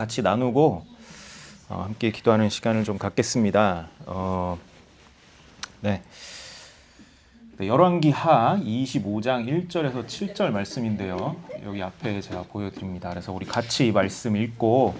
같이 나누고 함께 기도하는 시간을 좀 갖겠습니다. 네. 열왕기하 25장 1절에서 7절 말씀인데요. 여기 앞에 제가 보여드립니다. 그래서 우리 같이 이 말씀 읽고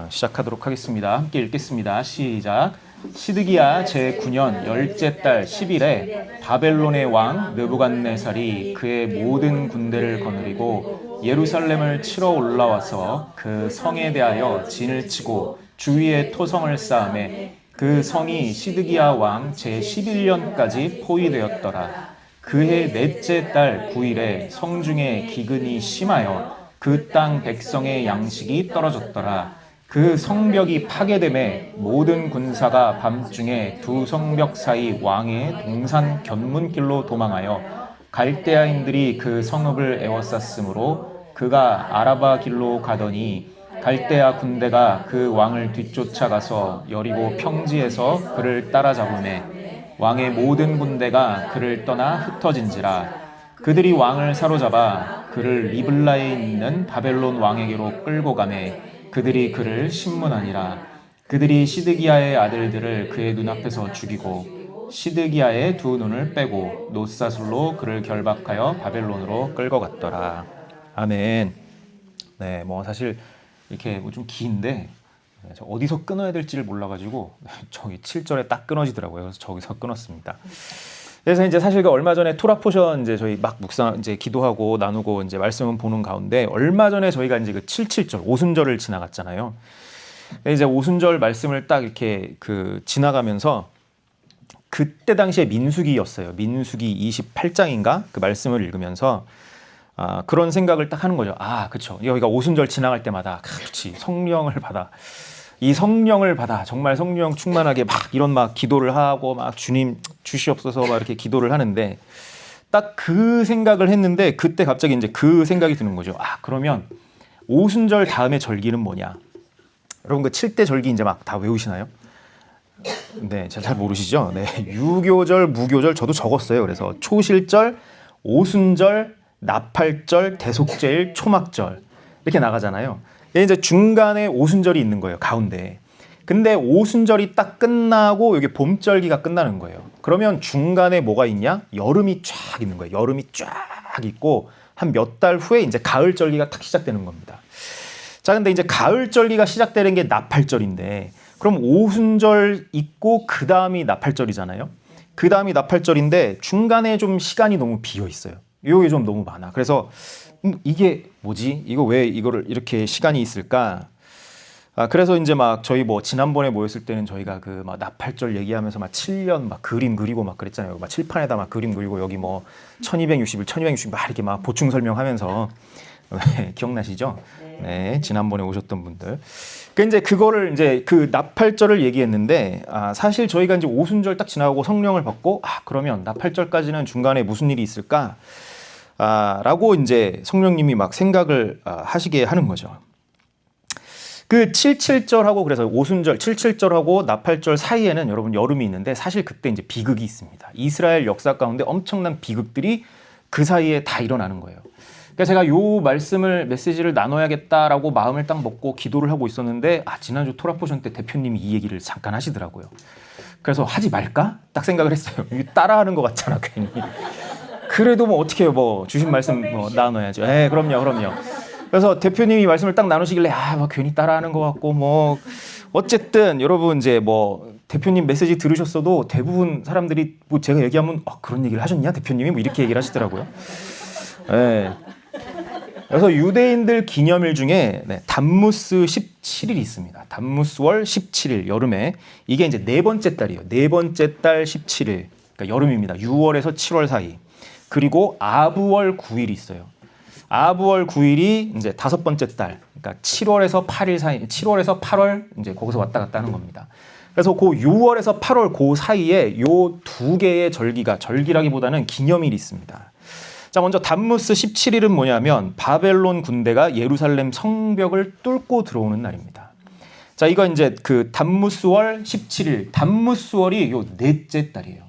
시작하도록 하겠습니다. 함께 읽겠습니다. 시작. 시드기야 제9년 열째 달 10일에 바벨론의 왕 느부갓네살이 그의 모든 군대를 거느리고 예루살렘을 치러 올라와서 그 성에 대하여 진을 치고 주위에 토성을 쌓음에 그 성이 시드기야 왕 제11년까지 포위되었더라. 그해 넷째 달 9일에 성중에 기근이 심하여 그 땅 백성의 양식이 떨어졌더라. 그 성벽이 파괴됨에 모든 군사가 밤중에 두 성벽 사이 왕의 동산 견문길로 도망하여 갈대아인들이 그 성읍을 에워쌌으므로 그가 아라바 길로 가더니 갈대아 군대가 그 왕을 뒤쫓아가서 여리고 평지에서 그를 따라잡으매 왕의 모든 군대가 그를 떠나 흩어진지라. 그들이 왕을 사로잡아 그를 리블라에 있는 바벨론 왕에게로 끌고 가매 그들이 그를 신문하니라. 그들이 시드기야의 아들들을 그의 눈앞에서 죽이고 시드기야의 두 눈을 빼고 놋사슬로 그를 결박하여 바벨론으로 끌고 갔더라. 아멘. 네, 뭐 사실 이렇게 뭐 좀 긴데 어디서 끊어야 될지를 몰라가지고 저기 7절에 딱 끊어지더라고요. 그래서 저기서 끊었습니다. 그래서 이제 사실 그 얼마 전에 토라 포션 이제 저희 막 묵상 이제 기도하고 나누고 이제 말씀을 보는 가운데 얼마 전에 저희가 이제 그 77절 오순절을 지나갔잖아요. 이제 오순절 말씀을 딱 이렇게 그 지나가면서 그때 당시에 민수기였어요. 민수기 28장인가 그 말씀을 읽으면서 그런 생각을 딱 하는 거죠. 그렇죠. 여기가 오순절 지나갈 때마다 그렇지 성령을 받아. 이 성령을 받아 정말 성령 충만하게 막 이런 막 기도를 하고 막 주님 주시옵소서 막 이렇게 기도를 하는데 딱 그 생각을 했는데 그때 갑자기 이제 그 생각이 드는 거죠. 그러면 오순절 다음에 절기는 뭐냐? 여러분 그 7대 절기 이제 막 다 외우시나요? 네, 잘 모르시죠? 네, 유교절, 무교절 저도 적었어요. 그래서 초실절, 오순절, 나팔절, 대속제일, 초막절 이렇게 나가잖아요. 이제 중간에 오순절이 있는 거예요. 가운데. 근데 오순절이 딱 끝나고 여기 봄절기가 끝나는 거예요. 그러면 중간에 뭐가 있냐? 여름이 쫙 있는 거예요. 여름이 쫙 있고 한 몇 달 후에 이제 가을절기가 딱 시작되는 겁니다. 자, 근데 이제 가을절기가 시작되는 게 나팔절인데 그럼 오순절 있고 그 다음이 나팔절이잖아요. 그 다음이 나팔절인데 중간에 좀 시간이 너무 비어 있어요. 이게 좀 너무 많아. 그래서 이게 뭐지? 이거 왜 이거를 이렇게 시간이 있을까? 그래서 이제 막 저희 뭐 지난번에 모였을 때는 저희가 그 막 나팔절 얘기하면서 막 7년 막 그림 그리고 막 그랬잖아요. 막 칠판에다 막 그림 그리고 여기 뭐 1260일, 1260일 막 이렇게 막 보충 설명하면서 네, 기억나시죠? 네, 지난번에 오셨던 분들. 이제 그거를 이제 그 나팔절을 얘기했는데 사실 저희가 이제 오순절 딱 지나고 성령을 받고 그러면 나팔절까지는 중간에 무슨 일이 있을까? 라고 이제 성령님이 막 생각을 하시게 하는 거죠. 그 77절하고 그래서 오순절 77절하고 나팔절 사이에는 여러분 여름이 있는데 사실 그때 이제 비극이 있습니다. 이스라엘 역사 가운데 엄청난 비극들이 그 사이에 다 일어나는 거예요. 그러니까 제가 요 메시지를 나눠야겠다라고 마음을 딱 먹고 기도를 하고 있었는데 지난주 토라포션 때 대표님이 이 얘기를 잠깐 하시더라고요. 그래서 하지 말까? 딱 생각을 했어요. 따라하는 것 같잖아 괜히. 그래도 뭐 어떻게 해요? 뭐 주신 말씀 뭐 나눠야죠. 그럼요. 그래서 대표님이 말씀을 딱 나누시길래 뭐 괜히 따라하는 것 같고 뭐 어쨌든 여러분 이제 뭐 대표님 메시지 들으셨어도 대부분 사람들이 뭐 제가 얘기하면 그런 얘기를 하셨냐 대표님이 뭐 이렇게 얘기를 하시더라고요. 그래서 유대인들 기념일 중에 담무스 17일이 있습니다. 담무스월 17일 여름에 이게 이제 네 번째 달이에요. 네 번째 달 17일 그러니까 여름입니다. 6월에서 7월 사이. 그리고 아부월 9일이 있어요. 아부월 9일이 이제 다섯 번째 달, 그러니까 7월에서 8일 사이, 7월에서 8월 이제 거기서 왔다 갔다 하는 겁니다. 그래서 그 6월에서 8월 그 사이에 요 두 개의 절기라기보다는 기념일이 있습니다. 자, 먼저 담무스 17일은 뭐냐면 바벨론 군대가 예루살렘 성벽을 뚫고 들어오는 날입니다. 자, 이거 이제 그 담무스월 17일, 담무스월이 요 넷째 달이에요.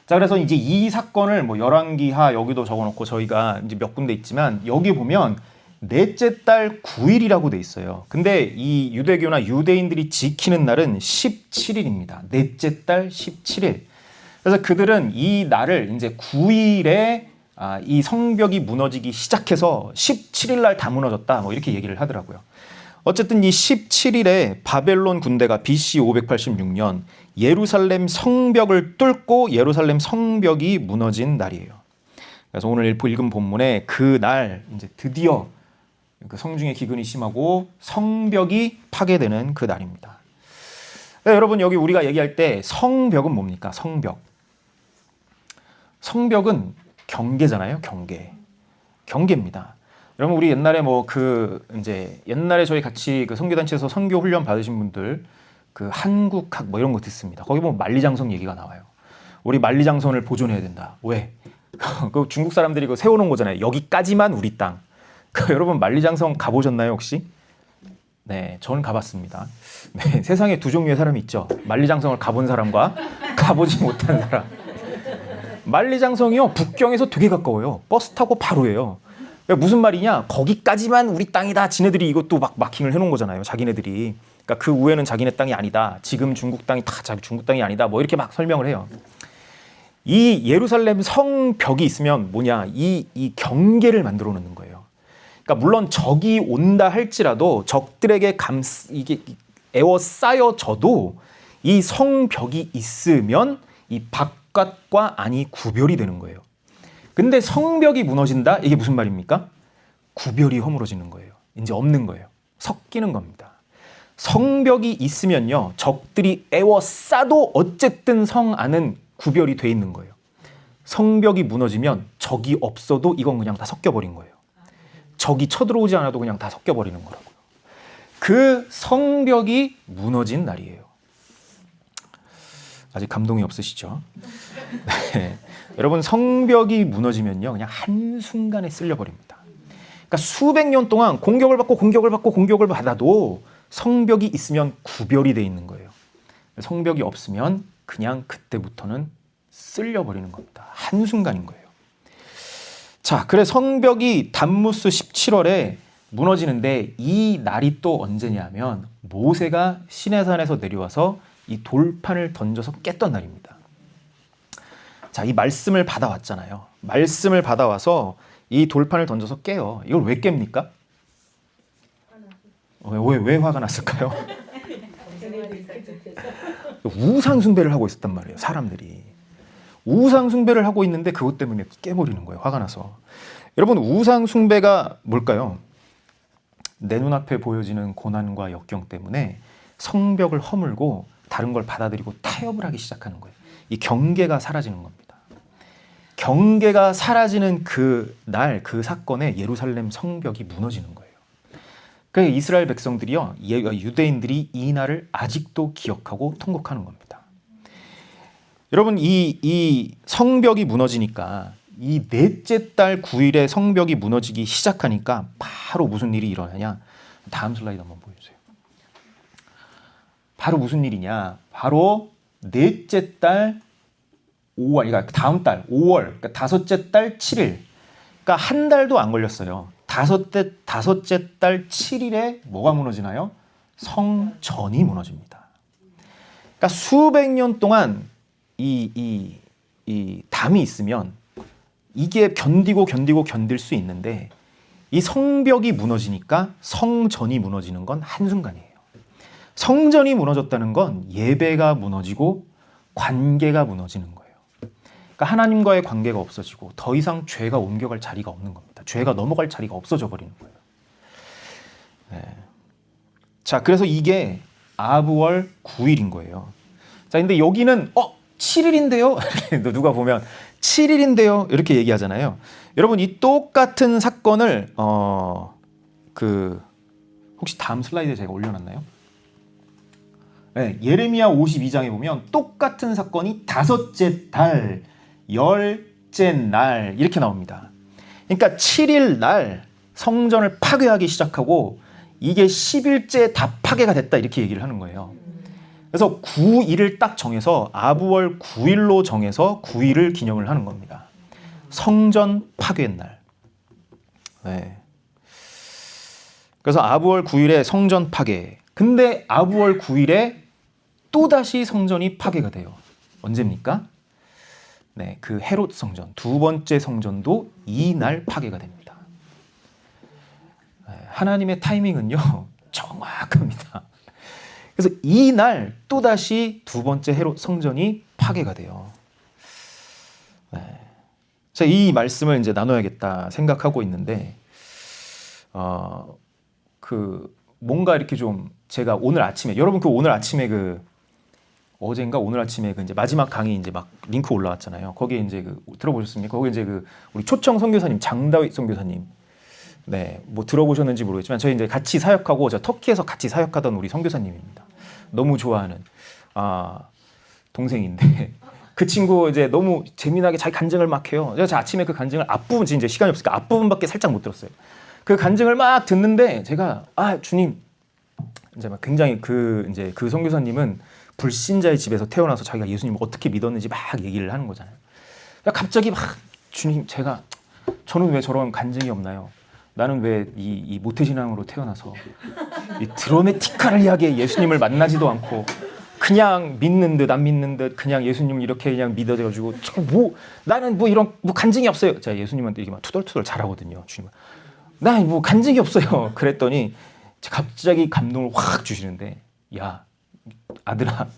자, 그래서 이제 이 사건을 뭐 열왕기하 여기도 적어놓고 저희가 이제 몇 군데 있지만 여기 보면 넷째 달 9일이라고 돼 있어요. 근데 이 유대교나 유대인들이 지키는 날은 17일입니다. 넷째 달 17일. 그래서 그들은 이 날을 이제 9일에 이 성벽이 무너지기 시작해서 17일 날 다 무너졌다. 뭐 이렇게 얘기를 하더라고요. 어쨌든 이 17일에 바벨론 군대가 BC 586년 예루살렘 성벽을 뚫고 예루살렘 성벽이 무너진 날이에요. 그래서 오늘 읽은 본문에 그 날 이제 드디어 그 성중의 기근이 심하고 성벽이 파괴되는 그 날입니다. 네, 여러분 여기 우리가 얘기할 때 성벽은 뭡니까? 성벽. 성벽은 경계잖아요. 경계입니다. 여러분 우리 옛날에 이제 옛날에 저희 같이 그 선교단체에서 선교 훈련 받으신 분들 그 한국학 뭐 이런 거 듣습니다. 거기 보면 만리장성 얘기가 나와요. 우리 만리장성을 보존해야 된다. 왜? 그 중국 사람들이 그 세워놓은 거잖아요. 여기까지만 우리 땅. 여러분 만리장성 가보셨나요 혹시? 네, 저는 가봤습니다. 네, 세상에 두 종류의 사람이 있죠. 만리장성을 가본 사람과 가보지 못한 사람. 만리장성이요 북경에서 되게 가까워요. 버스 타고 바로예요. 무슨 말이냐? 거기까지만 우리 땅이다. 지네들이 이것도 막 마킹을 해놓은 거잖아요. 자기네들이. 그러니까 그 우에는 자기네 땅이 아니다. 지금 중국 땅이 다 중국 땅이 아니다. 뭐 이렇게 막 설명을 해요. 이 예루살렘 성벽이 있으면 뭐냐? 이 경계를 만들어 놓는 거예요. 그러니까 물론 적이 온다 할지라도 적들에게 이게 에워싸여져도 이 성벽이 있으면 이 바깥과 안이 구별이 되는 거예요. 근데 성벽이 무너진다? 이게 무슨 말입니까? 구별이 허물어지는 거예요. 이제 없는 거예요. 섞이는 겁니다. 성벽이 있으면요, 적들이 에워싸도 어쨌든 성 안은 구별이 돼 있는 거예요. 성벽이 무너지면 적이 없어도 이건 그냥 다 섞여버린 거예요. 적이 쳐들어오지 않아도 그냥 다 섞여버리는 거라고요. 그 성벽이 무너진 날이에요. 아직 감동이 없으시죠? 네. 여러분 성벽이 무너지면요 그냥 한순간에 쓸려버립니다. 그러니까 수백 년 동안 공격을 받아도 성벽이 있으면 구별이 돼 있는 거예요. 성벽이 없으면 그냥 그때부터는 쓸려버리는 겁니다. 한순간인 거예요. 자, 그래 성벽이 담무스 17월에 무너지는데 이 날이 또 언제냐면 모세가 시내산에서 내려와서 이 돌판을 던져서 깼던 날입니다. 자, 이 말씀을 받아왔잖아요. 말씀을 받아와서 이 돌판을 던져서 깨요. 이걸 왜 깹니까? 왜 화가 났을까요? 우상 숭배를 하고 있었단 말이에요. 사람들이. 우상 숭배를 하고 있는데 그것 때문에 깨버리는 거예요. 화가 나서. 여러분 우상 숭배가 뭘까요? 내 눈앞에 보여지는 고난과 역경 때문에 성벽을 허물고 다른 걸 받아들이고 타협을 하기 시작하는 거예요. 이 경계가 사라지는 겁니다. 경계가 사라지는 그 날, 그 사건에 예루살렘 성벽이 무너지는 거예요. 그러니까 이스라엘 백성들이요, 유대인들이 이 날을 아직도 기억하고 통곡하는 겁니다. 여러분 이 성벽이 무너지니까 이 넷째 달 9일에 성벽이 무너지기 시작하니까 바로 무슨 일이 일어나냐? 다음 슬라이드 한번 보여주세요. 바로 무슨 일이냐? 바로 넷째 달 5월, 그러니까 다음 달 5월, 그러니까 다섯째 달 7일, 그러니까 한 달도 안 걸렸어요. 다섯째 달 7일에 뭐가 무너지나요? 성전이 무너집니다. 그러니까 수백 년 동안 이 담이 있으면 이게 견딜 수 있는데 이 성벽이 무너지니까 성전이 무너지는 건 한순간이에요. 성전이 무너졌다는 건 예배가 무너지고 관계가 무너지는 거예요. 그러니까 하나님과의 관계가 없어지고 더 이상 죄가 옮겨갈 자리가 없는 겁니다. 죄가 넘어갈 자리가 없어져 버리는 거예요. 네. 자, 그래서 이게 아브월 9일인 거예요. 자, 근데 여기는 7일인데요? 누가 보면 7일인데요? 이렇게 얘기하잖아요. 여러분 이 똑같은 사건을 혹시 다음 슬라이드에 제가 올려놨나요? 네, 예레미야 52장에 보면 똑같은 사건이 다섯째 달, 열째 날 이렇게 나옵니다. 그러니까 7일 날 성전을 파괴하기 시작하고 이게 10일째 다 파괴가 됐다 이렇게 얘기를 하는 거예요. 그래서 9일을 딱 정해서 아브월 9일로 정해서 9일을 기념을 하는 겁니다. 성전 파괴 날. 네. 그래서 아부월 9일에 성전 파괴. 근데 아부월 9일에 또다시 성전이 파괴가 돼요. 언제입니까? 네, 그 헤롯 성전, 두 번째 성전도 이날 파괴가 됩니다. 네, 하나님의 타이밍은요, 정확합니다. 그래서 이날 또다시 두 번째 헤롯 성전이 파괴가 돼요. 네. 자, 이 말씀을 이제 나눠야겠다 생각하고 있는데, 뭔가 이렇게 좀 제가 오늘 아침에, 여러분 오늘 아침에 어젠가 오늘 아침에 이제 마지막 강의 이제 막 링크 올라왔잖아요. 거기에 이제 들어보셨습니까? 거기 이제 우리 초청 선교사님 장다윗 선교사님, 네, 뭐 들어보셨는지 모르겠지만 저희 이제 같이 사역하고 저 터키에서 같이 사역하던 우리 선교사님입니다. 너무 좋아하는 동생인데 그 친구 이제 너무 재미나게 자기 간증을 막 해요. 제가 아침에 그 간증을 앞부분 이제 시간이 없으니까 앞부분밖에 살짝 못 들었어요. 그 간증을 막 듣는데 제가 주님 이제 막 굉장히 그 선교사님은 불신자의 집에서 태어나서 자기가 예수님을 어떻게 믿었는지 막 얘기를 하는 거잖아요. 갑자기 막 주님 저는 왜 저런 간증이 없나요? 나는 왜 이 모태신앙으로 태어나서 이 드라마틱하게 예수님을 만나지도 않고 그냥 믿는 듯 안 믿는 듯 그냥 예수님을 이렇게 그냥 믿어가지고 나는 이런 간증이 없어요. 제가 예수님한테 이게 막 투덜투덜 잘하거든요. 주님, 나 간증이 없어요. 그랬더니 갑자기 감동을 확 주시는데, 야 아들아,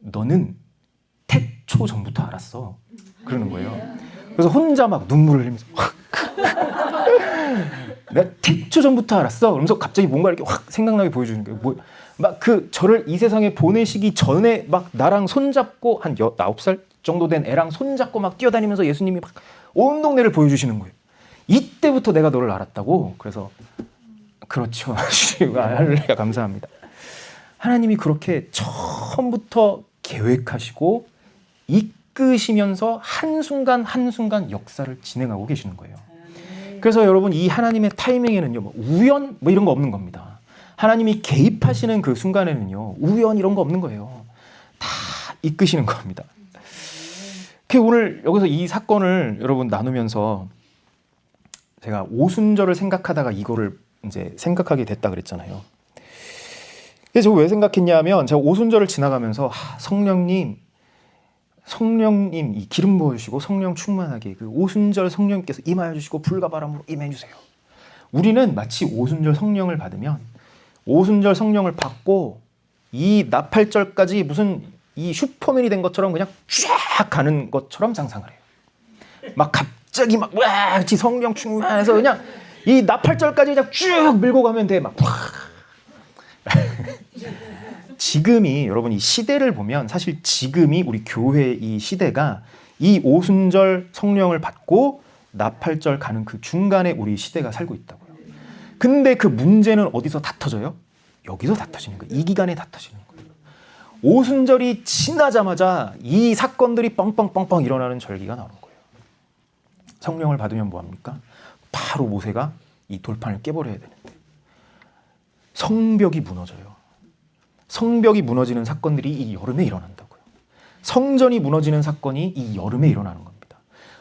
너는 태초 전부터 알았어. 그러는 거예요. 그래서 혼자 막 눈물을 흘리면서 내가 태초 전부터 알았어. 그러면서 갑자기 뭔가 이렇게 확 생각나게 보여주는 거예요. 저를 이 세상에 보내시기 전에 막 나랑 손잡고 한 9살 정도 된 애랑 손잡고 막 뛰어다니면서 예수님이 막 온 동네를 보여주시는 거예요. 이때부터 내가 너를 알았다고. 그래서 그렇죠. 할렐루야, 감사합니다. 하나님이 그렇게 처음부터 계획하시고 이끄시면서 한순간 한순간 역사를 진행하고 계시는 거예요. 그래서 여러분, 이 하나님의 타이밍에는요, 우연 이런 거 없는 겁니다. 하나님이 개입하시는 그 순간에는요, 우연 이런 거 없는 거예요. 다 이끄시는 겁니다. 오늘 여기서 이 사건을 여러분 나누면서 제가 오순절을 생각하다가 이거를 이제 생각하게 됐다 그랬잖아요. 그래서 왜 생각했냐면, 제가 오순절을 지나가면서 성령님 이 기름 부어주시고 성령 충만하게 그 오순절 성령님께서 임하여 주시고 불과 바람으로 임해 주세요. 우리는 마치 오순절 성령을 받으면 오순절 성령을 받고 이 나팔절까지 무슨 이 슈퍼맨이 된 것처럼 그냥 쫙 가는 것처럼 상상을 해요. 막 갑자기 막 같이 성령 충만해서 그냥 이 나팔절까지 그냥 쭉 밀고 가면 돼. 막 지금이 여러분 이 시대를 보면 사실 지금이 우리 교회 이 시대가 이 오순절 성령을 받고 나팔절 가는 그 중간에 우리 시대가 살고 있다고요. 근데 그 문제는 어디서 다 터져요? 여기서 다 터지는 거예요. 이 기간에 다 터지는 거예요. 오순절이 지나자마자 이 사건들이 뻥뻥뻥뻥 일어나는 절기가 나오는 거예요. 성령을 받으면 뭐합니까? 바로 모세가 이 돌판을 깨버려야 되는데 성벽이 무너져요. 성벽이 무너지는 사건들이 이 여름에 일어난다고요. 성전이 무너지는 사건이 이 여름에 일어나는 겁니다.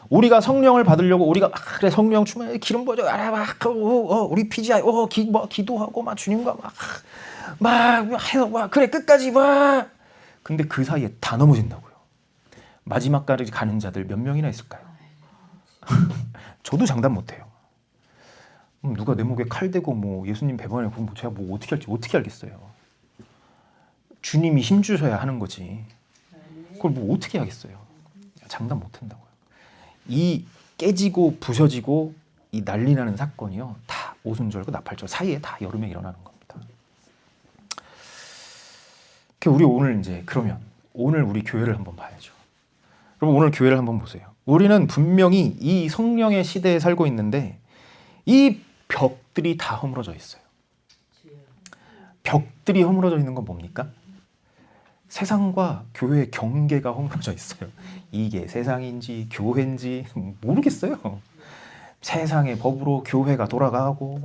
우리가 성령을 받으려고 우리가 그래 성령 충만해 기름 부어줘 우리 PGI 기도하고 막 주님과 막 해서 그래 끝까지 막 근데 그 사이에 다 넘어진다고요. 마지막까지 가는 자들 몇 명이나 있을까요? 저도 장담 못해요. 누가 내 목에 칼 대고 예수님 배반에 그럼 제가 어떻게 할지 어떻게 알겠어요. 주님이 힘 주셔야 하는 거지. 그걸 어떻게 하겠어요. 장담 못 한다고요. 이 깨지고 부셔지고 이 난리 나는 사건이요, 다 오순절과 나팔절 사이에 다 여름에 일어나는 겁니다. 우리 오늘 그러면 오늘 우리 교회를 한번 봐야죠. 그럼 오늘 교회를 한번 보세요. 우리는 분명히 이 성령의 시대에 살고 있는데 이 벽들이 다 허물어져 있어요. 벽들이 허물어져 있는 건 뭡니까? 세상과 교회의 경계가 허물어져 있어요. 이게 세상인지 교회인지 모르겠어요. 세상의 법으로 교회가 돌아가고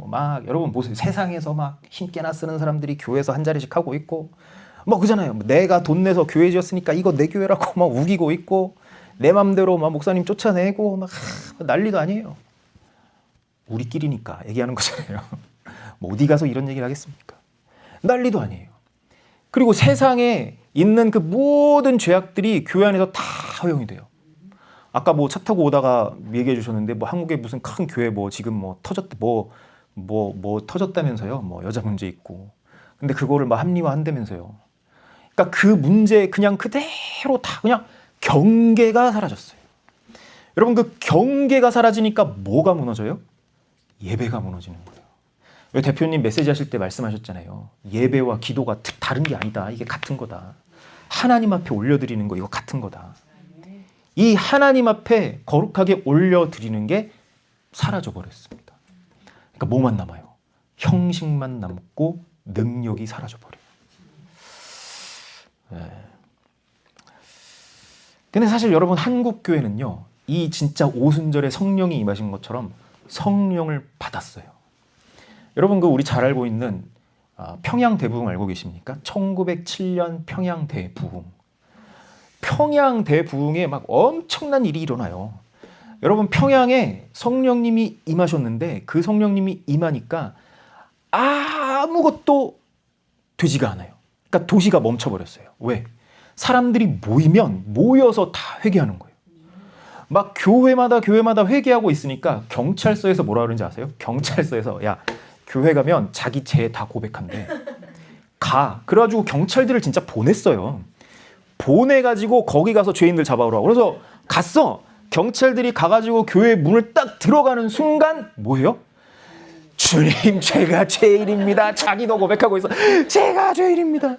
여러분 보세요. 세상에서 힘께나 쓰는 사람들이 교회에서 한 자리씩 하고 있고 그잖아요. 내가 돈 내서 교회 지었으니까 이거 내 교회라고 우기고 있고 내 맘대로 목사님 쫓아내고 난리도 아니에요. 우리끼리니까 얘기하는 거잖아요. 뭐 어디 가서 이런 얘기를 하겠습니까? 난리도 아니에요. 그리고 세상에 있는 그 모든 죄악들이 교회 안에서 다 허용이 돼요. 아까 뭐 차 타고 오다가 얘기해 주셨는데 뭐 한국에 무슨 큰 교회 뭐 지금 뭐 터졌다 뭐 터졌다면서요. 뭐 여자 문제 있고. 근데 그거를 막 합리화한다면서요. 그러니까 그 문제 그냥 그대로 다 그냥 경계가 사라졌어요. 여러분 그 경계가 사라지니까 뭐가 무너져요? 예배가 무너지는 거예요. 왜 대표님 메시지 하실 때 말씀하셨잖아요. 예배와 기도가 다른 게 아니다. 이게 같은 거다. 하나님 앞에 올려드리는 거 이거 같은 거다. 이 하나님 앞에 거룩하게 올려드리는 게 사라져버렸습니다. 그러니까 뭐만 남아요? 형식만 남고 능력이 사라져버려요. 네. 근데 사실 여러분 한국 교회는요. 이 진짜 오순절에 성령이 임하신 것처럼 성령을 받았어요. 여러분 그 우리 잘 알고 있는 평양대부흥 알고 계십니까? 1907년 평양대부흥. 평양대부흥에 막 엄청난 일이 일어나요. 여러분 평양에 성령님이 임하셨는데 그 성령님이 임하니까 아무것도 되지가 않아요. 그러니까 도시가 멈춰버렸어요. 왜? 사람들이 모여서 다 회개하는 거예요. 막 교회마다 회개하고 있으니까 경찰서에서 뭐라 그러는지 아세요? 경찰서에서 야 교회 가면 자기 죄 다 고백한대. 가. 그래가지고 경찰들을 진짜 보냈어요. 보내가지고 거기 가서 죄인들 잡아오라고. 그래서 갔어. 경찰들이 가가지고 교회 문을 딱 들어가는 순간 뭐예요? 주님 제가 죄인입니다. 자기도 고백하고 있어. 제가 죄인입니다.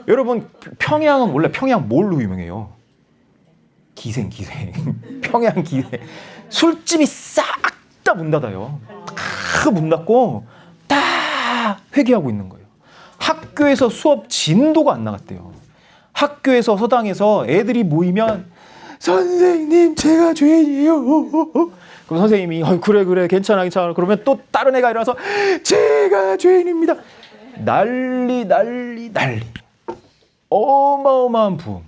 여러분 평양은 원래 평양 뭘로 유명해요? 기생. 평양 기생. 술집이 싹 다 문 닫아요. 다 문 닫고 다 회개하고 있는 거예요. 학교에서 수업 진도가 안 나갔대요. 학교에서 서당에서 애들이 모이면 선생님 제가 죄인이에요. 그럼 선생님이 그래 괜찮아 그러면 또 다른 애가 일어나서 제가 죄인입니다. 난리 어마어마한 부흥.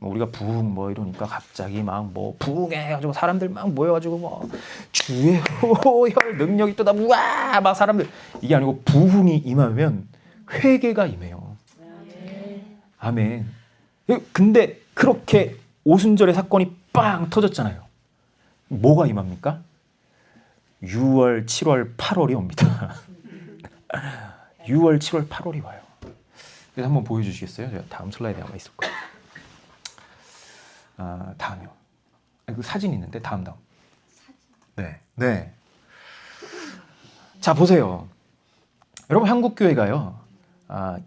우리가 부흥 뭐 이러니까 갑자기 막 뭐 부흥해가지고 사람들 막 모여가지고 뭐 주의 혈 능력이 또다 우와 막 사람들 이게 아니고 부흥이 임하면 회개가 임해요. 아멘. 근데 그렇게 오순절의 사건이 빵 터졌잖아요. 뭐가 임합니까? 6월, 7월, 8월이 옵니다. 6월, 7월, 8월이 와요. 그래서 한번 보여주시겠어요? 제가 다음 슬라이드에 아마 있을 거예요. 다음이요. 그 사진 있는데 다음. 네. 자 보세요. 여러분 한국 교회가요.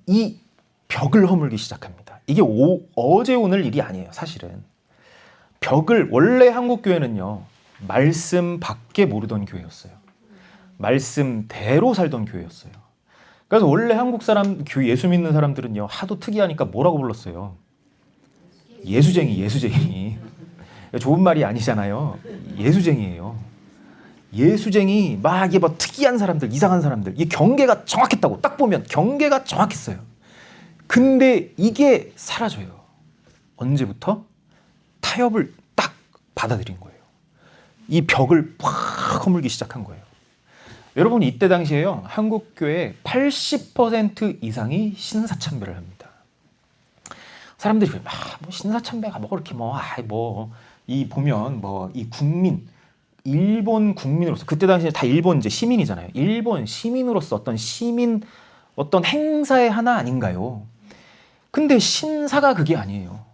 이 벽을 허물기 시작합니다. 이게 어제 오늘 일이 아니에요. 사실은 벽을 원래 한국 교회는요. 말씀 밖에 모르던 교회였어요. 말씀대로 살던 교회였어요. 그래서 원래 한국 사람 예수 믿는 사람들은요. 하도 특이하니까 뭐라고 불렀어요? 예수쟁이. 좋은 말이 아니잖아요. 예수쟁이에요. 예수쟁이 막 이게 뭐 특이한 사람들, 이상한 사람들. 이 경계가 정확했다고 딱 보면 경계가 정확했어요. 근데 이게 사라져요. 언제부터? 타협을 딱 받아들인 거예요. 이 벽을 팍 허물기 시작한 거예요. 여러분 이때 당시에요. 한국 교회 80% 이상이 신사참배를 합니다. 사람들이 뭐 신사참배가 뭐 그렇게 이 보면 이 국민 일본 국민으로서 그때 당시에 다 일본 이제 시민이잖아요. 일본 시민으로서 어떤 행사의 하나 아닌가요? 근데 신사가 그게 아니에요.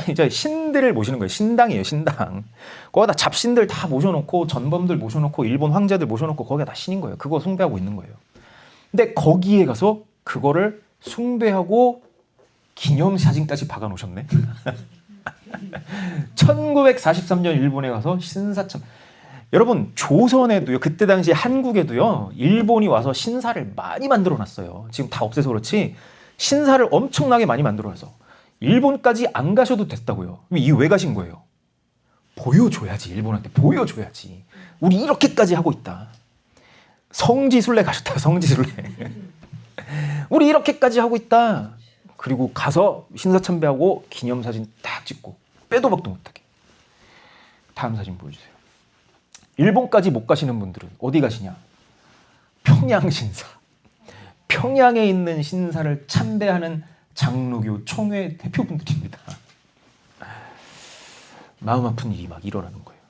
이제 신들을 모시는 거예요. 신당이에요, 신당. 거기다 잡신들 다 모셔놓고 전범들 모셔놓고 일본 황제들 모셔놓고 거기가 다 신인 거예요. 그거 숭배하고 있는 거예요. 근데 거기에 가서 그거를 숭배하고 기념사진까지 박아놓으셨네. 1943년 일본에 가서 신사참. 여러분 조선에도요. 그때 당시 한국에도요. 일본이 와서 신사를 많이 만들어놨어요. 지금 다 없애서 그렇지 신사를 엄청나게 많이 만들어놔서 일본까지 안 가셔도 됐다고요. 이게 왜 가신 거예요? 보여줘야지. 일본한테 보여줘야지. 우리 이렇게까지 하고 있다. 성지순례 가셨다. 성지순례. 우리 이렇게까지 하고 있다. 그리고 가서 신사참배하고 기념사진 딱 찍고 빼도 박도 못하게. 다음 사진 보여주세요. 일본까지 못 가시는 분들은 어디 가시냐? 평양 신사. 평양에 있는 신사를 참배하는 장로교 총회 대표분들입니다. 마음 아픈 일이 막 일어나는 거예요.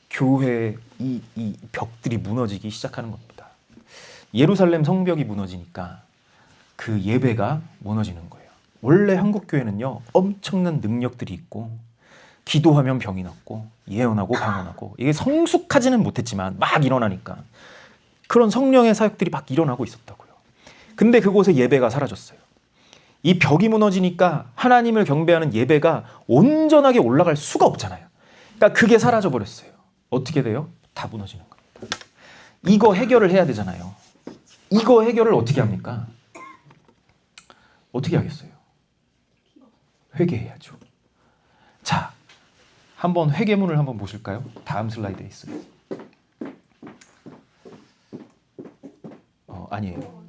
교회 이 벽들이 무너지기 시작하는 겁니다. 예루살렘 성벽이 무너지니까 그 예배가 무너지는 거예요. 원래 한국 교회는요, 엄청난 능력들이 있고 기도하면 병이 낫고 예언하고 방언하고, 이게 성숙하지는 못했지만 막 일어나니까 그런 성령의 사역들이 막 일어나고 있었다고요. 근데 그곳에 예배가 사라졌어요. 이 벽이 무너지니까 하나님을 경배하는 예배가 온전하게 올라갈 수가 없잖아요. 그러니까 그게 사라져 버렸어요. 어떻게 돼요? 다 무너지는 겁니다. 이거 해결을 해야 되잖아요. 이거 해결을 어떻게 합니까? 어떻게 하겠어요? 회개해야죠. 자, 한번 회개문을 한번 보실까요? 다음 슬라이드에 있어요. 아니에요.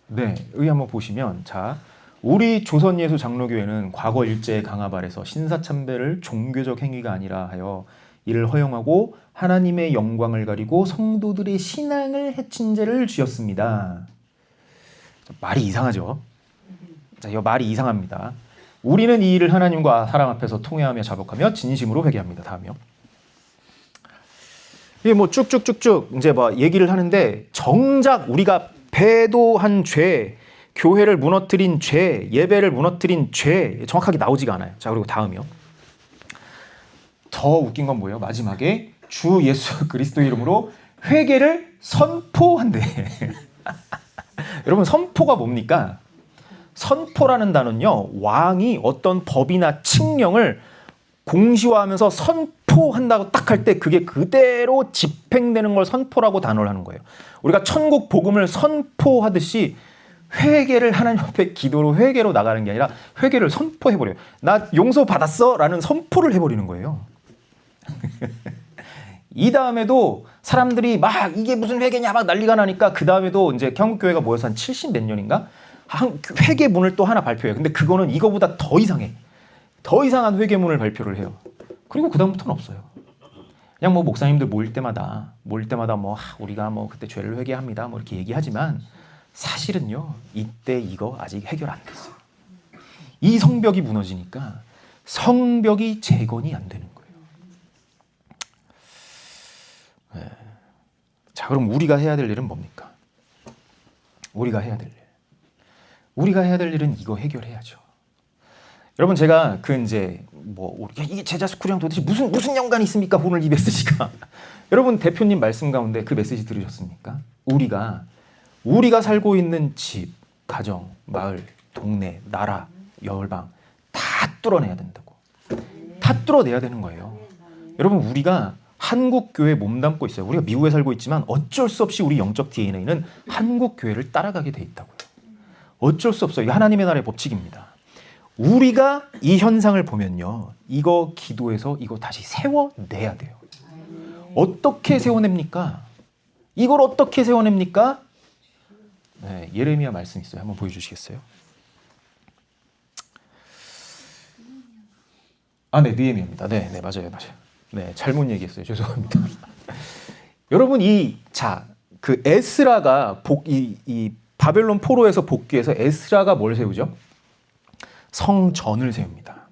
네, 여기 한번 보시면, 자, 우리 조선예수 장로교회는 과거 일제의 강압 아래서 신사참배를 종교적 행위가 아니라 하여 이를 허용하고 하나님의 영광을 가리고 성도들의 신앙을 해친 죄를 지었습니다. 말이 이상하죠? 자, 이 말이 이상합니다. 우리는 이 일을 하나님과 사람 앞에서 통회하며 자복하며 진심으로 회개합니다. 다음이요. 이게 뭐 쭉쭉쭉쭉 이제 뭐 얘기를 하는데, 정작 우리가 배도한 죄, 교회를 무너뜨린 죄, 예배를 무너뜨린 죄 정확하게 나오지가 않아요. 자, 그리고 다음이요. 더 웃긴 건 뭐예요? 마지막에 주 예수 그리스도 이름으로 회개를 선포한대. 여러분, 선포가 뭡니까? 선포라는 단어는요, 왕이 어떤 법이나 칙령을 공시화하면서 선포한다고 딱 할 때 그게 그대로 집행되는 걸 선포라고 단어를 하는 거예요. 우리가 천국 복음을 선포하듯이 회개를 하나님 앞에 기도로 회개로 나가는 게 아니라 회개를 선포해버려요. 나 용서받았어? 라는 선포를 해버리는 거예요. 이 다음에도 사람들이 막 이게 무슨 회개냐 막 난리가 나니까 그 다음에도 이제 한국교회가 모여서 한 70 몇 년인가? 회개문을 또 하나 발표해요. 근데 그거는 이거보다 더 이상해. 더 이상한 회개문을 발표를 해요. 그리고 그 다음부터는 없어요. 그냥 뭐 목사님들 모일 때마다 뭐 우리가 뭐 그때 죄를 회개합니다 뭐 이렇게 얘기하지만, 사실은요, 이때 이거 아직 해결 안 됐어요. 이 성벽이 무너지니까 성벽이 재건이 안 되는 거예요. 네. 자, 그럼 우리가 해야 될 일은 뭡니까? 우리가 해야 될 일은 이거 해결해야죠. 여러분, 제가 이제 뭐 이게 제자 스쿨이랑 도대체 무슨 연관이 있습니까? 오늘 이 메시지가. 여러분, 대표님 말씀 가운데 그 메시지 들으셨습니까? 우리가 살고 있는 집, 가정, 마을, 동네, 나라, 열방 다 뚫어내야 된다고. 다 뚫어내야 되는 거예요. 여러분, 우리가 한국 교회에 몸담고 있어요. 우리가 미국에 살고 있지만 어쩔 수 없이 우리 영적 DNA는 한국 교회를 따라가게 돼 있다고요. 어쩔 수 없어요. 이게 하나님의 나라의 법칙입니다. 우리가 이 현상을 보면요, 이거 기도해서 이거 다시 세워내야 돼요. 어떻게 세워냅니까? 이걸 어떻게 세워냅니까? 네, 예레미야 말씀 있어요. 한번 보여주시겠어요? 네, 느헤미야입니다. 네, 맞아요. 네, 잘못 얘기했어요. 죄송합니다. 여러분, 그 에스라가 이 바벨론 포로에서 복귀해서 에스라가 뭘 세우죠? 성전을 세웁니다.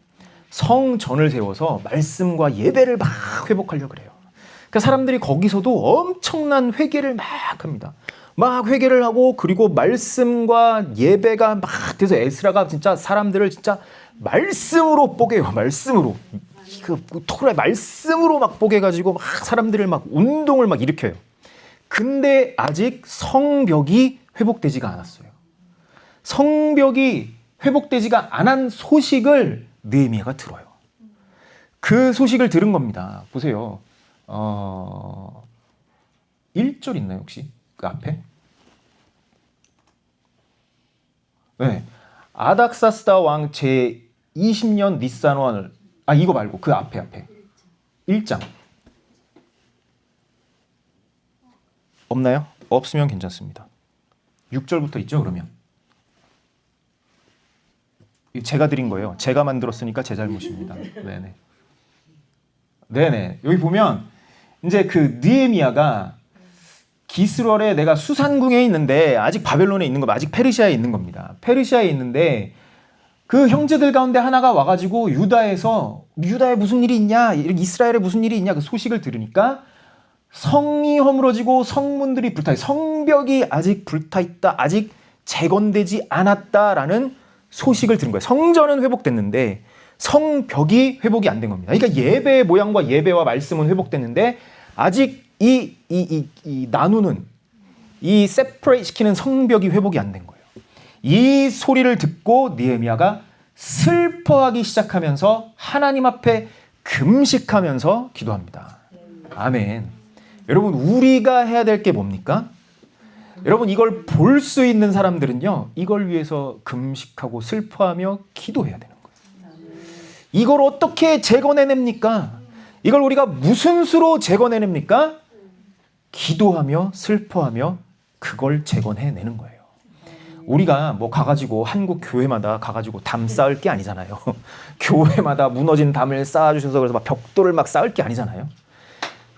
성전을 세워서 말씀과 예배를 막 회복하려고 그래요. 그러니까 사람들이 거기서도 엄청난 회개를 막 합니다. 막 회개를 하고, 그리고 말씀과 예배가 막 돼서 에스라가 진짜 사람들을 진짜 말씀으로 뽀개요. 말씀으로. 토라의 말씀으로 막 뽀개가지고 막 사람들을 막 운동을 막 일으켜요. 근데 아직 성벽이 회복되지가 않았어요. 성벽이 회복되지가 않은 소식을 느헤미야가 들어요. 그 소식을 들은 겁니다. 보세요. 1절 있나요, 혹시? 그 앞에? 네. 아닥사스다 왕 제 20년 니산월, 이거 말고 그 앞에 1장. 없나요? 없으면 괜찮습니다. 6절부터 있죠, 그러면? 제가 드린 거예요. 제가 만들었으니까 제 잘못입니다. 네네. 네네. 여기 보면 이제 그 느헤미야가 기스럴에 내가 수산궁에 있는데 아직 바벨론에 있는 거, 아직 페르시아에 있는 겁니다. 페르시아에 있는데 그 형제들 가운데 하나가 와가지고 유다에 무슨 일이 있냐, 이스라엘에 무슨 일이 있냐 그 소식을 들으니까 성이 허물어지고 성문들이 불타, 성벽이 아직 불타 있다, 아직 재건되지 않았다라는 소식을 들은 거예요. 성전은 회복됐는데 성벽이 회복이 안 된 겁니다. 그러니까 예배의 모양과 예배와 말씀은 회복됐는데 아직 이 나누는, 이 세퍼레이트 시키는 성벽이 회복이 안 된 거예요. 이 소리를 듣고 느헤미야가 슬퍼하기 시작하면서 하나님 앞에 금식하면서 기도합니다. 아멘. 여러분, 우리가 해야 될 게 뭡니까? 여러분, 이걸 볼 수 있는 사람들은요, 이걸 위해서 금식하고 슬퍼하며 기도해야 되는 거예요. 이걸 어떻게 재건해냅니까? 이걸 우리가 무슨 수로 재건해냅니까? 기도하며 슬퍼하며 그걸 재건해내는 거예요. 우리가 뭐 가가지고 한국 교회마다 가가지고 담 쌓을 게 아니잖아요. 교회마다 무너진 담을 쌓아주셔서 그래서 막 벽돌을 막 쌓을 게 아니잖아요.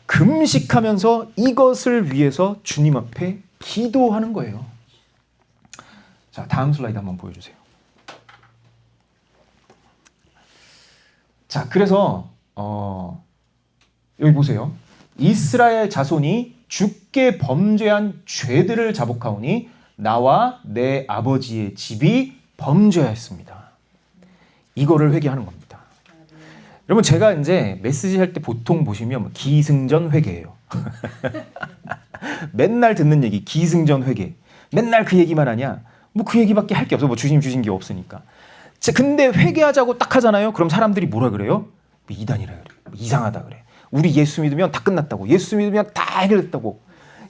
금식하면서 이것을 위해서 주님 앞에 기도하는 거예요. 자, 다음 슬라이드 한번 보여주세요. 자, 그래서 여기 보세요. 이스라엘 자손이 주께 범죄한 죄들을 자복하오니 나와 내 아버지의 집이 범죄하였습니다. 이거를 회개하는 겁니다. 여러분, 제가 이제 메시지 할 때 보통 보시면 기승전 회개예요. 맨날 듣는 얘기, 기승전 회개. 맨날 그 얘기만 하냐? 뭐 그 얘기밖에 할 게 없어. 뭐 주신 게 없으니까. 자, 근데 회개하자고 딱 하잖아요. 그럼 사람들이 뭐라 그래요? 이단이라 그래. 이상하다 그래. 우리 예수 믿으면 다 끝났다고. 예수 믿으면 다 해결됐다고.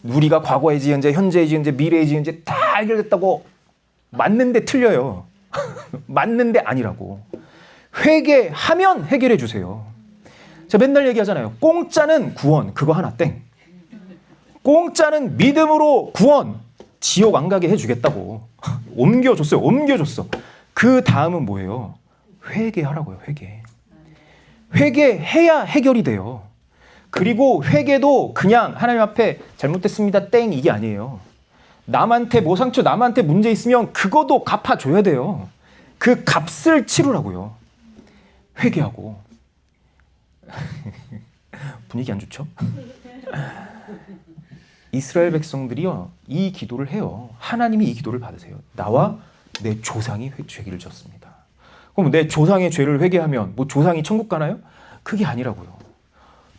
우리가 과거의 지은죄, 현재의 지은죄, 미래의 지은죄 다 해결됐다고. 맞는데 틀려요. 맞는데 아니라고. 회개하면 해결해 주세요. 제가 맨날 얘기하잖아요. 공짜는 구원, 그거 하나 땡. 공짜는 믿음으로 구원, 지옥 안 가게 해주겠다고. 옮겨줬어요. 옮겨줬어. 그 다음은 뭐예요? 회개하라고요. 회개. 회개해야 해결이 돼요. 그리고 회개도 그냥 하나님 앞에 잘못됐습니다 땡 이게 아니에요. 남한테 뭐 상처, 남한테 문제 있으면 그거도 갚아줘야 돼요. 그 값을 치르라고요. 회개하고. 분위기 안 좋죠? 이스라엘 백성들이요, 이 기도를 해요. 하나님이 이 기도를 받으세요. 나와 내 조상이 죄를 졌습니다. 그럼 내 조상의 죄를 회개하면 뭐 조상이 천국 가나요? 그게 아니라고요.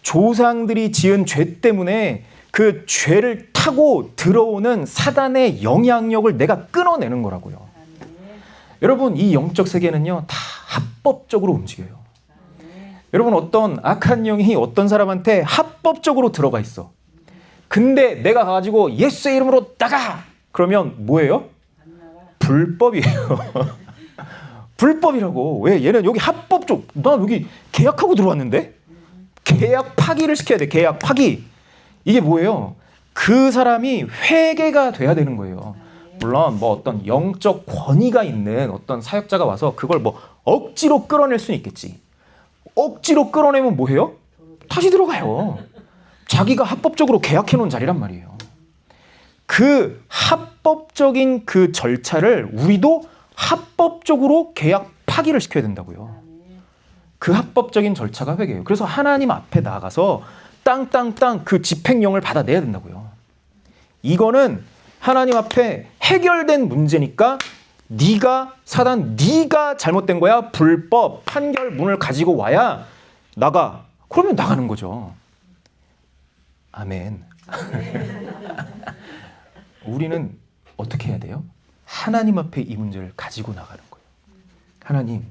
조상들이 지은 죄 때문에 그 죄를 타고 들어오는 사단의 영향력을 내가 끊어내는 거라고요. 여러분, 이 영적 세계는요, 다 합법적으로 움직여요. 여러분, 어떤 악한 영이 어떤 사람한테 합법적으로 들어가 있어. 근데 내가 가가지고 예수의 이름으로 나가! 그러면 뭐예요? 불법이에요. 불법이라고. 왜? 얘는 여기 합법적. 나 여기 계약하고 들어왔는데? 계약 파기를 시켜야 돼. 계약 파기. 이게 뭐예요? 그 사람이 회개가 돼야 되는 거예요. 물론 뭐 어떤 영적 권위가 있는 어떤 사역자가 와서 그걸 뭐 억지로 끌어낼 수는 있겠지. 억지로 끌어내면 뭐해요? 다시 들어가요. 자기가 합법적으로 계약해 놓은 자리란 말이에요. 그 합법적인 그 절차를 우리도 합법적으로 계약 파기를 시켜야 된다고요. 그 합법적인 절차가 회개예요. 그래서 하나님 앞에 나가서 땅땅땅 그 집행령을 받아내야 된다고요. 이거는 하나님 앞에 해결된 문제니까 네가 잘못된 거야. 불법 판결문을 가지고 와야 나가. 그러면 나가는 거죠. 아멘. 우리는 어떻게 해야 돼요? 하나님 앞에 이 문제를 가지고 나가는 거예요. 하나님,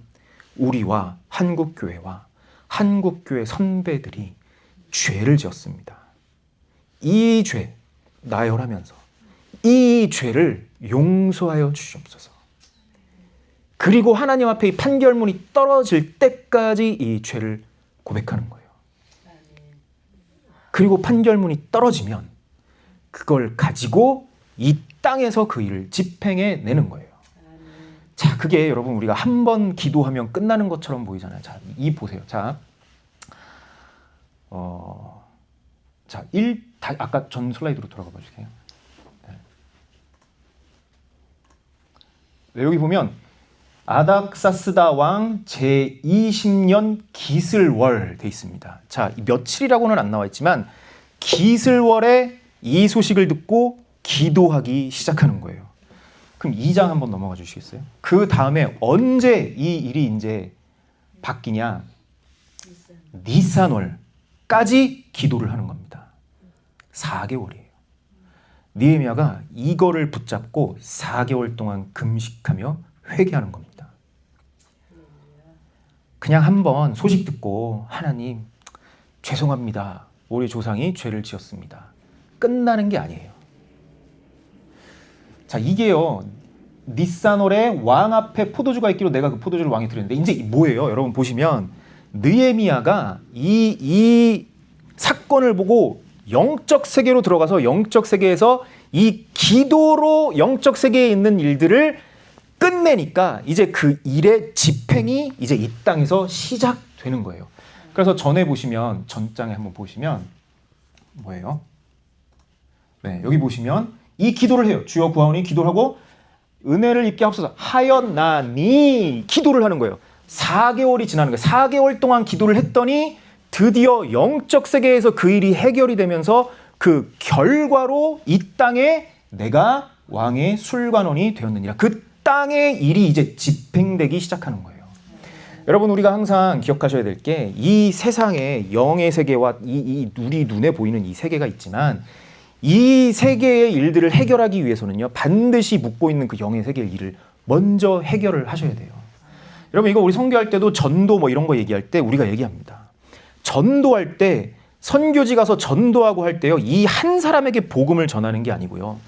우리와 한국교회와 한국교회 선배들이 죄를 지었습니다. 이 죄 나열하면서 이 죄를 용서하여 주시옵소서. 그리고 하나님 앞에 이 판결문이 떨어질 때까지 이 죄를 고백하는 거예요. 그리고 판결문이 떨어지면 그걸 가지고 이 땅에서 그 일을 집행해 내는 거예요. 자, 자, 그게 여러분 우리가 한 번 기도하면 끝나는 것처럼 보이잖아요. 자, 이 보세요. 자, 아까 전 슬라이드로 돌아가 봐주세요. 네, 여기 보면 아닥사스다 왕 제20년 기슬월 돼 있습니다. 자, 며칠이라고는 안 나와 있지만 기슬월에 이 소식을 듣고 기도하기 시작하는 거예요. 그럼 2장 한번 넘어가 주시겠어요? 그 다음에 언제 이 일이 이제 바뀌냐? 니산월까지 기도를 하는 겁니다. 4개월이에요. 느헤미야가 이거를 붙잡고 4개월 동안 금식하며 회개하는 겁니다. 그냥 한번 소식 듣고 하나님 죄송합니다. 우리 조상이 죄를 지었습니다. 끝나는 게 아니에요. 자, 이게요. 니산월에 왕 앞에 포도주가 있기로 내가 그 포도주를 왕에 드렸는데 이제 뭐예요? 여러분 보시면 느헤미야가 이 사건을 보고 영적 세계로 들어가서 영적 세계에서 이 기도로 영적 세계에 있는 일들을 끝내니까 이제 그 일의 집행이 이제 이 땅에서 시작되는 거예요. 그래서 전에 보시면 전장에 한번 보시면 뭐예요? 네, 여기 보시면 이 기도를 해요. 주여 구하오니 기도를 하고 은혜를 입게 하옵소서 하였나니 기도를 하는 거예요. 4개월이 지나는 거예요. 4개월 동안 기도를 했더니 드디어 영적 세계에서 그 일이 해결이 되면서 그 결과로 이 땅에 내가 왕의 술관원이 되었느니라. 그 땅의 일이 이제 집행되기 시작하는 거예요. 여러분 우리가 항상 기억하셔야 될 게 이 세상에 영의 세계와 우리 눈에 보이는 이 세계가 있지만 이 세계의 일들을 해결하기 위해서는요 반드시 묵고 있는 그 영의 세계의 일을 먼저 해결을 하셔야 돼요. 여러분 이거 우리 선교할 때도 전도 뭐 이런 거 얘기할 때 우리가 얘기합니다. 전도할 때 선교지 가서 전도하고 할 때요 이 한 사람에게 복음을 전하는 게 아니고요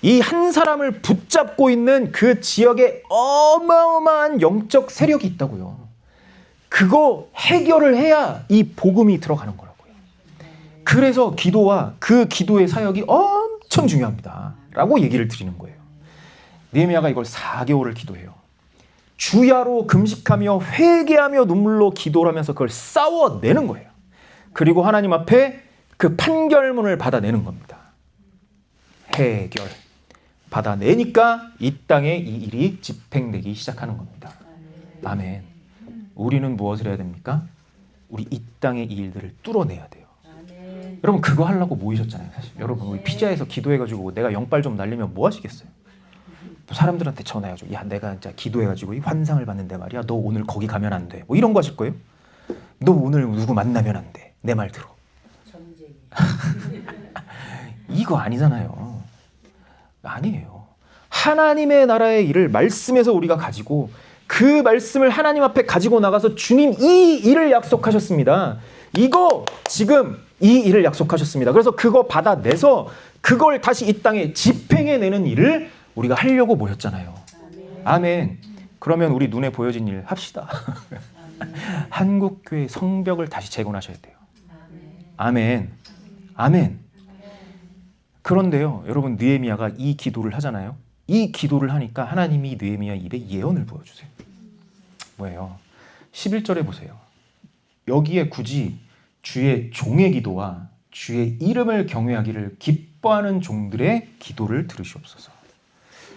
이 한 사람을 붙잡고 있는 그 지역에 어마어마한 영적 세력이 있다고요. 그거 해결을 해야 이 복음이 들어가는 거라고요. 그래서 기도와 그 기도의 사역이 엄청 중요합니다 라고 얘기를 드리는 거예요. 느헤미야가 이걸 4개월을 기도해요. 주야로 금식하며 회개하며 눈물로 기도를 하면서 그걸 싸워내는 거예요. 그리고 하나님 앞에 그 판결문을 받아내는 겁니다. 해결 받아내니까 이 땅에 이 일이 집행되기 시작하는 겁니다. 아멘. 우리는 무엇을 해야 됩니까? 우리 이 땅의 이 일들을 뚫어내야 돼요. 아멘. 여러분 그거 하려고 모이셨잖아요. 사실 여러분 우리 피자에서 기도해가지고 내가 영빨 좀 날리면 뭐 하시겠어요? 사람들한테 전화해가지고 야 내가 진짜 기도해가지고 이 환상을 봤는데 말이야 너 오늘 거기 가면 안 돼. 뭐 이런 거 하실 거예요? 너 오늘 누구 만나면 안 돼. 내 말 들어. 이거 아니잖아요. 아니에요. 하나님의 나라의 일을 말씀에서 우리가 가지고 그 말씀을 하나님 앞에 가지고 나가서 주님 이 일을 약속하셨습니다. 이거 지금 이 일을 약속하셨습니다. 그래서 그거 받아내서 그걸 다시 이 땅에 집행해내는 일을 우리가 하려고 모였잖아요. 아멘. 그러면 우리 눈에 보여진 일 합시다. 한국교회 성벽을 다시 재건하셔야 돼요. 아멘. 아멘. 그런데요, 여러분 느헤미야가 이 기도를 하잖아요. 이 기도를 하니까 하나님이 느헤미야 입에 예언을 부어주세요. 뭐예요? 11절에 보세요. 여기에 굳이 주의 종의 기도와 주의 이름을 경외하기를 기뻐하는 종들의 기도를 들으시옵소서.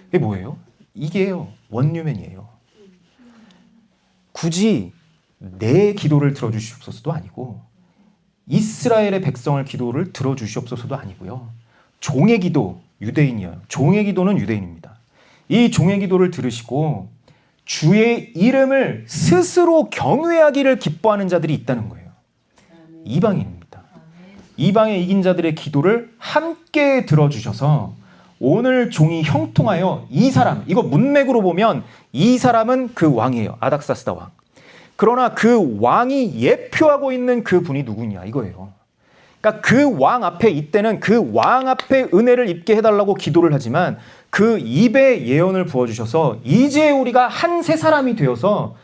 이게 뭐예요? 이게요 원유맨이에요. 굳이 내 기도를 들어주시옵소서도 아니고 이스라엘의 백성을 기도를 들어주시옵소서도 아니고요. 종의 기도, 유대인이에요. 종의 기도는 유대인입니다. 이 종의 기도를 들으시고 주의 이름을 스스로 경외하기를 기뻐하는 자들이 있다는 거예요. 이방인입니다. 이방의 이긴 자들의 기도를 함께 들어주셔서 오늘 종이 형통하여 이 사람, 이거 문맥으로 보면 이 사람은 그 왕이에요. 아닥사스다 왕. 그러나 그 왕이 예표하고 있는 그 분이 누구냐 이거예요. 그러니까 그 왕 앞에 이때는 그 왕 앞에 은혜를 입게 해달라고 기도를 하지만 그 입에 예언을 부어주셔서 이제 우리가 한 세 사람이 되어서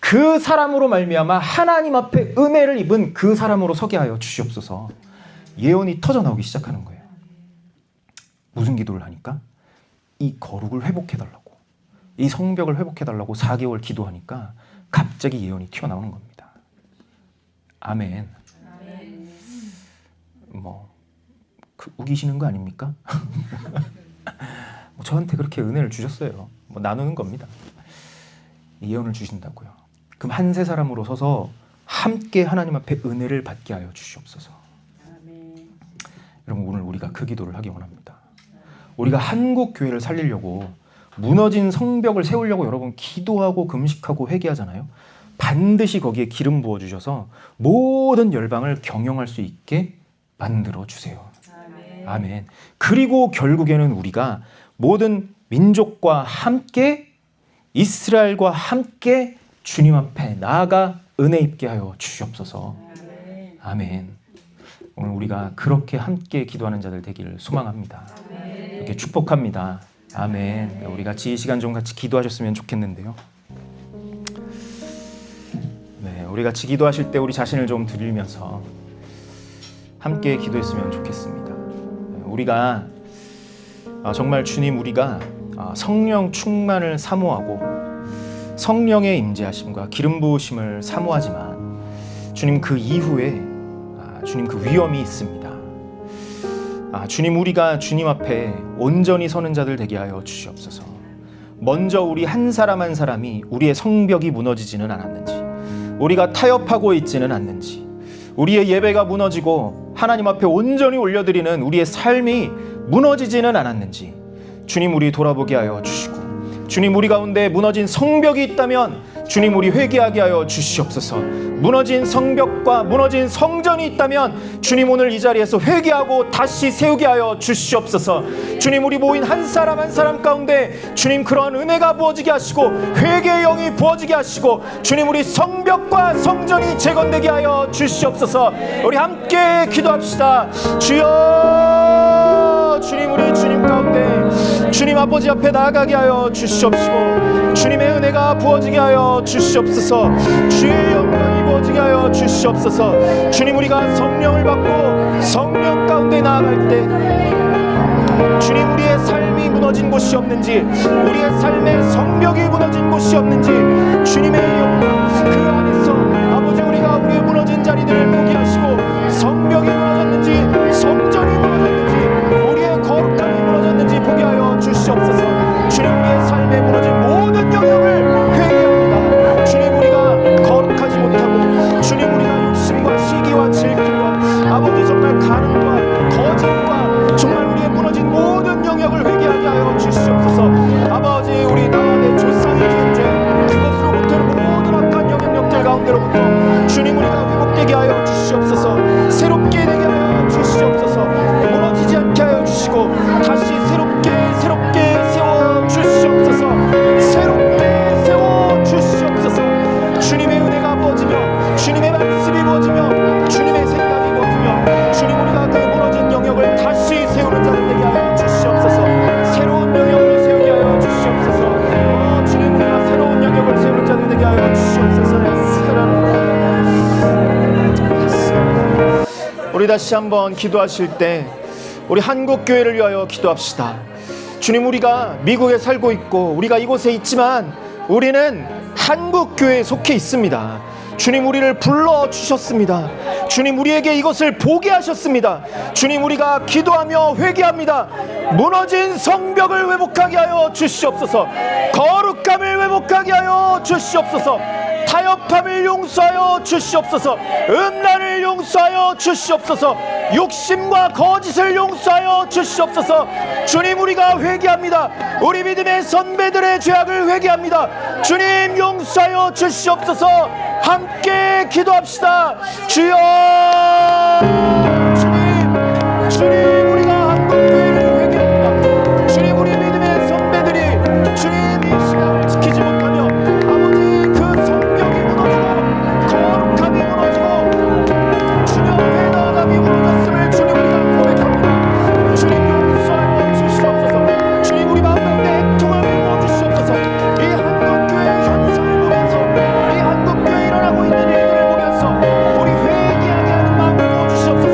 그 사람으로 말미암아 하나님 앞에 은혜를 입은 그 사람으로 서게 하여 주시옵소서. 예언이 터져 나오기 시작하는 거예요. 무슨 기도를 하니까? 이 거룩을 회복해달라고. 이 성벽을 회복해달라고 4개월 기도하니까 갑자기 예언이 튀어나오는 겁니다. 아멘. 우기시는 거 아닙니까? 저한테 그렇게 은혜를 주셨어요. 나누는 겁니다. 예언을 주신다고요. 그럼 한 세 사람으로 서서 함께 하나님 앞에 은혜를 받게 하여 주시옵소서. 아멘. 여러분, 오늘 우리가 그 기도를 하기 원합니다. 우리가 한국 교회를 살리려고, 무너진 성벽을 세우려고 여러분 기도하고 금식하고 회개하잖아요. 반드시 거기에 기름 부어 주셔서 모든 열방을 경영할 수 있게 만들어 주세요. 아멘. 아멘. 그리고 결국에는 우리가 모든 민족과 함께, 이스라엘과 함께 주님 앞에 나아가 은혜 입게 하여 주시옵소서. 아멘. 아멘. 오늘 우리가 그렇게 함께 기도하는 자들 되기를 소망합니다. 아멘. 이렇게 축복합니다. 아멘. 우리 같이 이 시간 좀 같이 기도하셨으면 좋겠는데요. 네, 우리 같이 기도하실 때 우리 자신을 좀 들이면서 함께 기도했으면 좋겠습니다. 우리가 정말 주님, 우리가 성령 충만을 사모하고 성령의 임재하심과 기름 부으심을 사모하지만 주님, 그 이후에 주님, 그 위험이 있습니다. 주님, 우리가 주님 앞에 온전히 서는 자들 되게 하여 주시옵소서. 먼저 우리 한 사람 한 사람이 우리의 성벽이 무너지지는 않았는지, 우리가 타협하고 있지는 않는지, 우리의 예배가 무너지고 하나님 앞에 온전히 올려드리는 우리의 삶이 무너지지는 않았는지 주님, 우리 돌아보게 하여 주시고, 주님, 우리 가운데 무너진 성벽이 있다면 주님, 우리 회개하게 하여 주시옵소서. 무너진 성벽과 무너진 성전이 있다면 주님, 오늘 이 자리에서 회개하고 다시 세우게 하여 주시옵소서. 주님, 우리 모인 한 사람 한 사람 가운데 주님, 그러한 은혜가 부어지게 하시고 회개의 영이 부어지게 하시고 주님, 우리 성벽과 성전이 재건되게 하여 주시옵소서. 우리 함께 기도합시다. 주여, 주님, 우리 주님 가운데 주님 아버지 앞에 나아가게 하여 주시옵시고 주님의 은혜가 부어지게 하여 주시옵소서. 주의 영광이 부어지게 하여 주시옵소서. 주님, 우리가 성령을 받고 성령 가운데 나아갈 때 주님, 우리의 삶이 무너진 곳이 없는지, 우리의 삶의 성벽이 무너진 곳이 없는지 주님의 영광 그 안에서 아버지, 우리가 우리의 무너진 자리들을 보게 하시고 성벽이 무너졌는지 성전이 무너졌는지 우리의 거룩함이 무너졌는지 보게 하여 주시옵소서. 주님, 우리의 삶에 무너진 모든 영역을 회개합니다. 주님, 우리가 거룩하지 못하고 주님, 우리가 욕심과 시기와 질투와 아버지 정말 가능과 거짓과 정말 우리의 무너진 모든 영역을 회개하게 하여 주시옵소서. 아버지, 우리 나와 내 조상이 지은 죄 그것으로부터 모든 악한 영향력들 가운데로부터 주님, 우리가 회복되게 하여 주시옵소서. 새롭게 되게 하여 주시옵소서. 무너지지 않게 하여 주시고 다시 새롭게 세워 주시옵소서. 새롭게 세워 주시옵소서. 주님의 은혜가 부어지며 주님의 말씀이 부어지며 주님의 생각이 부어지며 주님, 우리가 그 무너진 영역을 다시 세우는 자들 되게 하여 주시옵소서. 새로운 영역을 세우게 하여 주시옵소서. 주님, 우리가 새로운 영역을 세우는 자들 되게 하여 주시옵소서. 우리 다시 한번 기도하실 때 우리 한국 교회를 위하여 기도합시다. 주님, 우리가 미국에 살고 있고 우리가 이곳에 있지만 우리는 한국 교회에 속해 있습니다. 주님, 우리를 불러주셨습니다. 주님, 우리에게 이것을 보게 하셨습니다. 주님, 우리가 기도하며 회개합니다. 무너진 성벽을 회복하게 하여 주시옵소서. 거룩함을 회복하게 하여 주시옵소서. 타협함을 용서하여 주시옵소서. 음란을 용서하여 주시옵소서. 욕심과 거짓을 용서하여 주시옵소서. 주님, 우리가 회개합니다. 우리 믿음의 선배들의 죄악을 회개합니다. 주님, 용서하여 주시옵소서. 함께 기도합시다. 주여, 주님, 우리가 한국교회를 회개합니다. 주님, 우리 믿음의 선배들이 주님 이 시간을 지키지 못하며 아버지 그 성벽이 무너지고 거룩함이 무너지고 주님 앞에 나아감이 무너졌음을 주님, 우리가 고백합니다. 주님, 용서하여 주시옵소서. 주님, 우리 마음 가운데 애통함을 부어주시옵소서. 이 한국교회의 현상을 보면서 이 한국교회에 일어나고 있는 일들을 보면서 우리 회개하게 하는 마음을 부어주시옵소서.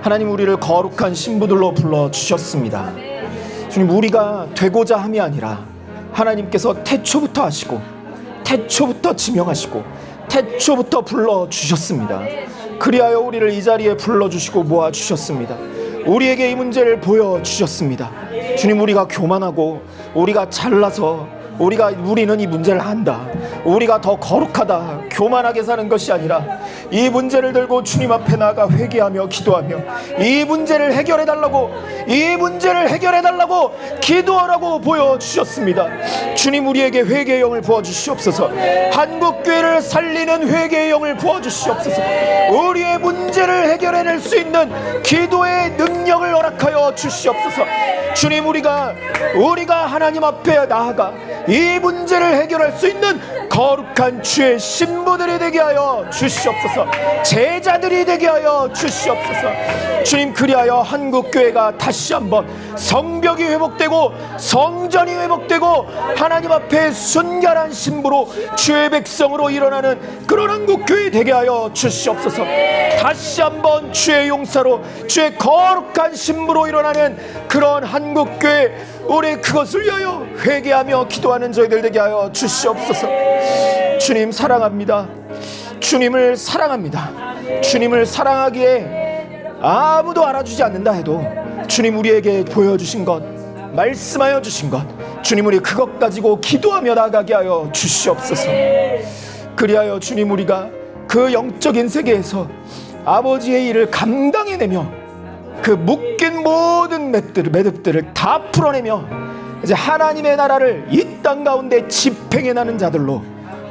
하나님, 우리를 거룩한 신부들로 불러주셨습니다. 주님, 우리가 되고자 함이 아니라 하나님께서 태초부터 하시고 태초부터 지명하시고 태초부터 불러주셨습니다. 그리하여 우리를 이 자리에 불러주시고 모아주셨습니다. 우리에게 이 문제를 보여주셨습니다. 주님, 우리가 교만하고 우리가 잘나서 우리는 이 문제를 안다, 우리가 더 거룩하다, 교만하게 사는 것이 아니라 이 문제를 들고 주님 앞에 나아가 회개하며 기도하며 이 문제를 해결해달라고, 이 문제를 해결해달라고 기도하라고 보여주셨습니다. 주님, 우리에게 회개의 영을 부어주시옵소서. 한국교회를 살리는 회개의 영을 부어주시옵소서. 우리의 문제를 해결해낼 수 있는 기도의 능력을 허락하여 주시옵소서. 주님, 우리가 하나님 앞에 나아가 이 문제를 해결할 수 있는 거룩한 주의 신부들이 되게 하여 주시옵소서. 제자들이 되게 하여 주시옵소서. 주님, 그리하여 한국교회가 다시 한번 성벽이 회복되고 성전이 회복되고 하나님 앞에 순결한 신부로 주의 백성으로 일어나는 그런 한국교회 되게 하여 주시옵소서. 다시 한번 주의 용사로 주의 거룩한 신부로 일어나는 그런 한국교회, 우리 그것을 위하여 회개하며 기도하는 저희들 되게 하여 주시옵소서. 주님, 사랑합니다. 주님을 사랑합니다. 주님을 사랑하기에 아무도 알아주지 않는다 해도 주님, 우리에게 보여주신 것, 말씀하여 주신 것, 주님, 우리 그것 가지고 기도하며 나아가게 하여 주시옵소서. 그리하여 주님, 우리가 그 영적인 세계에서 아버지의 일을 감당해내며 그 묶인 모든 매듭들을 다 풀어내며 이제 하나님의 나라를 이 땅 가운데 집행해 나는 자들로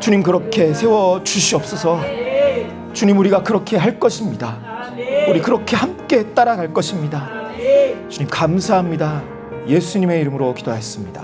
주님 그렇게 세워 주시옵소서. 주님, 우리가 그렇게 할 것입니다. 우리 그렇게 함께 따라갈 것입니다. 주님, 감사합니다. 예수님의 이름으로 기도하였습니다.